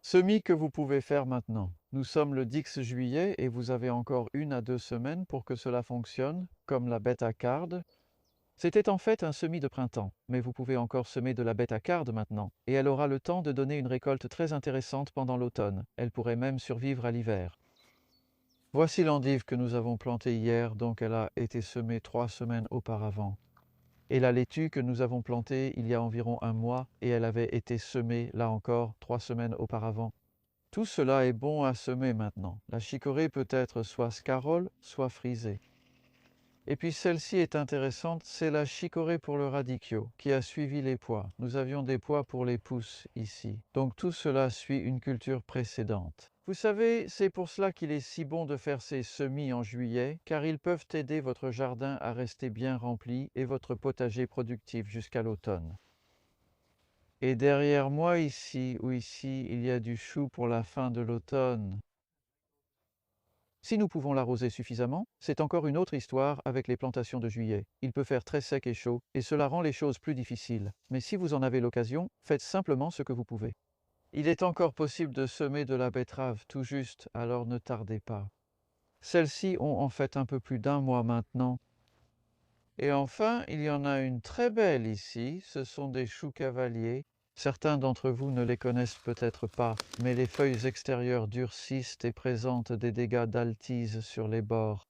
Semis que vous pouvez faire maintenant. Nous sommes le 10 juillet et vous avez encore 1 à 2 semaines pour que cela fonctionne, comme la bêta card. C'était en fait un semis de printemps, mais vous pouvez encore semer de la bêta card maintenant, et elle aura le temps de donner une récolte très intéressante pendant l'automne. Elle pourrait même survivre à l'hiver. Voici l'endive que nous avons plantée hier, donc elle a été semée 3 semaines auparavant. Et la laitue que nous avons plantée il y a environ 1 mois, et elle avait été semée, là encore, 3 semaines auparavant. Tout cela est bon à semer maintenant. La chicorée peut être soit scarole, soit frisée. Et puis celle-ci est intéressante, c'est la chicorée pour le radicchio, qui a suivi les pois. Nous avions des pois pour les pousses ici. Donc tout cela suit une culture précédente. Vous savez, c'est pour cela qu'il est si bon de faire ces semis en juillet, car ils peuvent aider votre jardin à rester bien rempli et votre potager productif jusqu'à l'automne. Et derrière moi ici, ou ici, il y a du chou pour la fin de l'automne. Si nous pouvons l'arroser suffisamment, c'est encore une autre histoire avec les plantations de juillet. Il peut faire très sec et chaud, et cela rend les choses plus difficiles. Mais si vous en avez l'occasion, faites simplement ce que vous pouvez. Il est encore possible de semer de la betterave tout juste, alors ne tardez pas. Celles-ci ont en fait un peu plus d'1 mois maintenant. Et enfin, il y en a une très belle ici, ce sont des choux cavaliers. Certains d'entre vous ne les connaissent peut-être pas, mais les feuilles extérieures durcissent et présentent des dégâts d'altise sur les bords.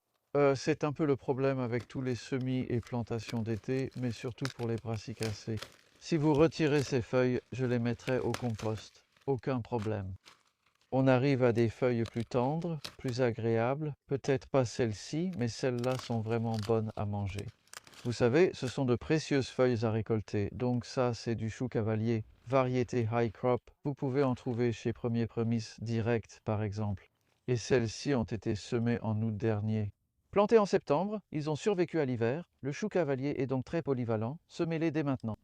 C'est un peu le problème avec tous les semis et plantations d'été, mais surtout pour les brassicacées. Si vous retirez ces feuilles, je les mettrai au compost. Aucun problème. On arrive à des feuilles plus tendres, plus agréables, peut-être pas celles-ci, mais celles-là sont vraiment bonnes à manger. Vous savez, ce sont de précieuses feuilles à récolter, donc ça c'est du chou cavalier, variété high crop. Vous pouvez en trouver chez Premier Prémices Direct par exemple. Et celles-ci ont été semées en août dernier. Plantés en septembre, ils ont survécu à l'hiver. Le chou cavalier est donc très polyvalent. Semez-les dès maintenant.